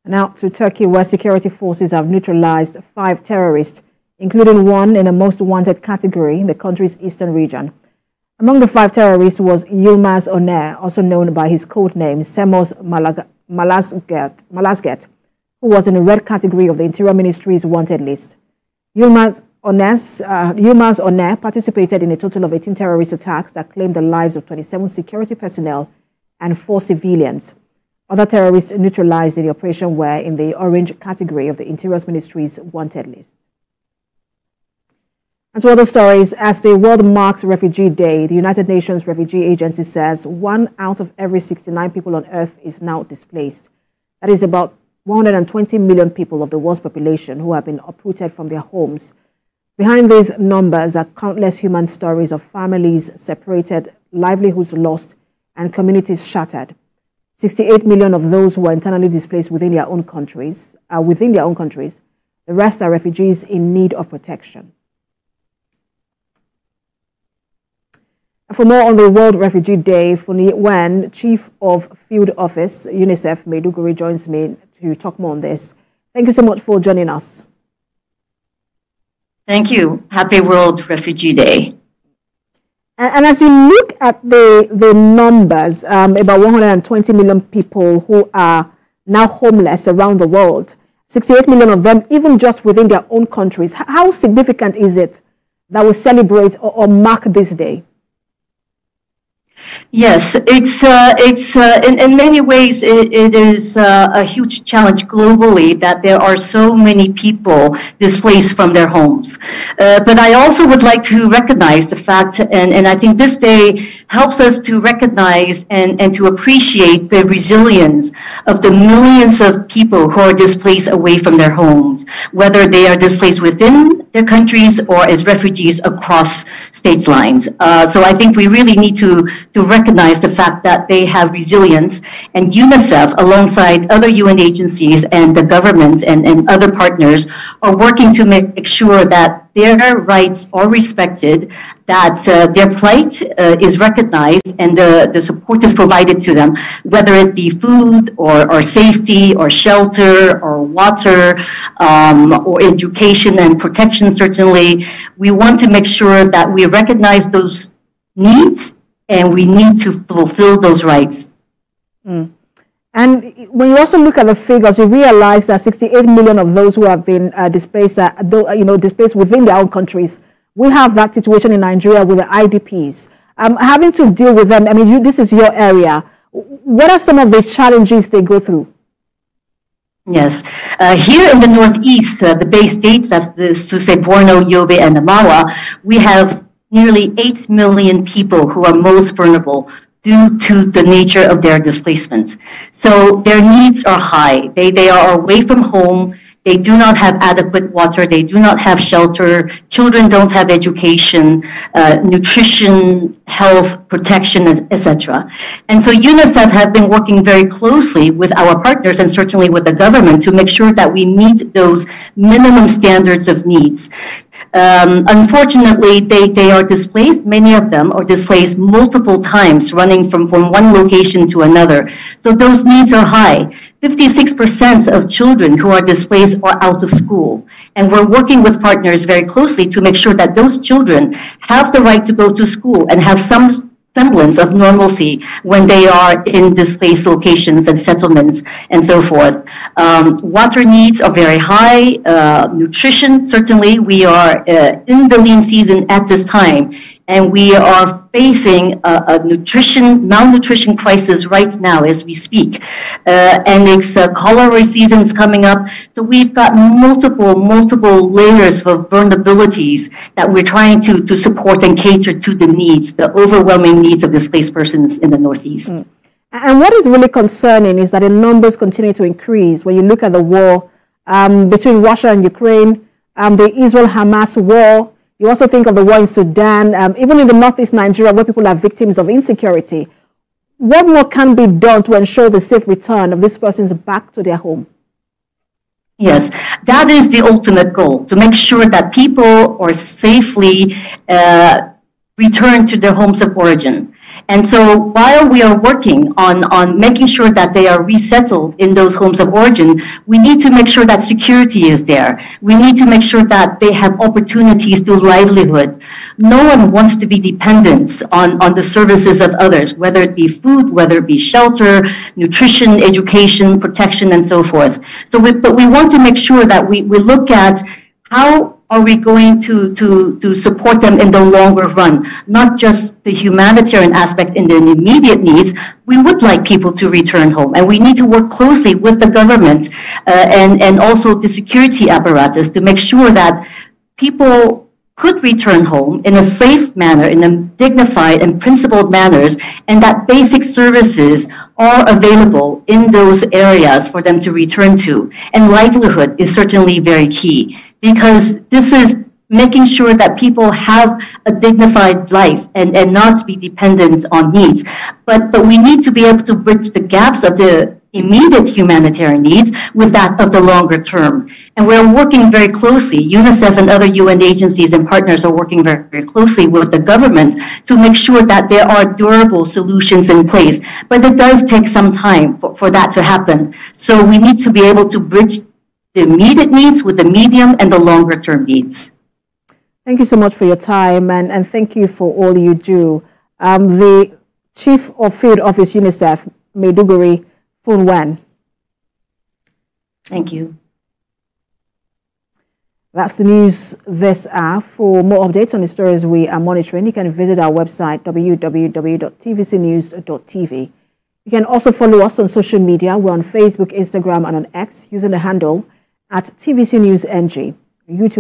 Now to Turkey, where security forces have neutralized 5 terrorists, including one in the most wanted category in the country's eastern region. Among the 5 terrorists was Yilmaz Oner, also known by his code name Semos Malazget, who was in the red category of the Interior Ministry's wanted list. Yilmaz Oner participated in a total of 18 terrorist attacks that claimed the lives of 27 security personnel and 4 civilians. Other terrorists neutralized in the operation were in the orange category of the Interior Ministry's wanted list. And to other stories, as the world marks Refugee Day, the United Nations Refugee Agency says 1 out of every 69 people on Earth is now displaced. That is about 120 million people of the world's population who have been uprooted from their homes. Behind these numbers are countless human stories of families separated, livelihoods lost, and communities shattered. 68 million of those who are internally displaced within their own countries. The rest are refugees in need of protection. For more on the World Refugee Day, Funi Wen, Chief of Field Office, UNICEF, Maiduguri, joins me to talk more on this. Thank you so much for joining us. Thank you. Happy World Refugee Day. And as you look at the numbers, about 120 million people who are now homeless around the world, 68 million of them even just within their own countries, how significant is it that we celebrate or mark this day? Yes, it's in many ways it is a huge challenge globally that there are so many people displaced from their homes. But I also would like to recognize the fact, and I think this day helps us to recognize and to appreciate the resilience of the millions of people who are displaced away from their homes, whether they are displaced within their countries or as refugees across states lines. So I think we really need to recognize the fact that they have resilience, and UNICEF, alongside other UN agencies and the government and other partners, are working to make sure that their rights are respected, that their plight is recognized, and the support is provided to them, whether it be food or safety or shelter or water or education and protection. Certainly, we want to make sure that we recognize those needs and we need to fulfill those rights. And when you also look at the figures, you realize that 68 million of those who have been displaced, displaced within their own countries. We have that situation in Nigeria with the IDPs. Having to deal with them, I mean, this is your area. What are some of the challenges they go through? Yes. Here in the Northeast, the Bay States, that's to say Borno, Yobe, and Adamawa, we have nearly 8 million people who are most vulnerable due to the nature of their displacement. So their needs are high. They are away from home. They do not have adequate water. They do not have shelter. Children don't have education, nutrition, health, protection, etc. And so UNICEF have been working very closely with our partners and certainly with the government to make sure that we meet those minimum standards of needs. Unfortunately, they are displaced. Many of them are displaced multiple times, running from one location to another. So those needs are high. 56% of children who are displaced are out of school. And we're working with partners very closely to make sure that those children have the right to go to school and have some semblance of normalcy when they are in displaced locations and settlements and so forth. Water needs are very high. Nutrition, certainly, we are in the lean season at this time, and we are facing a malnutrition crisis right now as we speak. And it's cholera season is coming up. So we've got multiple layers of vulnerabilities that we're trying to support and cater to the needs, the overwhelming needs of displaced persons in the Northeast. And what is really concerning is that the numbers continue to increase. When you look at the war between Russia and Ukraine, the Israel-Hamas war, you also think of the war in Sudan, even in the Northeast Nigeria, where people are victims of insecurity. What more can be done to ensure the safe return of these persons back to their home? Yes, that is the ultimate goal, to make sure that people are safely returned to their homes of origin. And so while we are working on making sure that they are resettled in those homes of origin, we need to make sure that security is there. We need to make sure that they have opportunities to livelihood. No one wants to be dependent on the services of others, whether it be food, whether it be shelter, nutrition, education, protection, and so forth. But we want to make sure that we look at how are we going to support them in the longer run, not just the humanitarian aspect in the immediate needs. We would like people to return home, and we need to work closely with the government and also the security apparatus to make sure that people could return home in a safe manner, in a dignified and principled manners, and that basic services are available in those areas for them to return to. And livelihood is certainly very key, because this is making sure that people have a dignified life and not be dependent on needs. But we need to be able to bridge the gaps of the immediate humanitarian needs with that of the longer term. And we're working very closely. UNICEF and other UN agencies and partners are working very, very closely with the government to make sure that there are durable solutions in place. But it does take some time for that to happen. So we need to be able to bridge the immediate needs with the medium and the longer term needs. Thank you so much for your time, and thank you for all you do. The Chief of Field Office UNICEF, Maiduguri Funwan. Thank you. That's the news this hour. For more updates on the stories we are monitoring, you can visit our website, www.tvcnews.tv. You can also follow us on social media. We're on Facebook, Instagram, and on X using the handle @TVC News NG. YouTube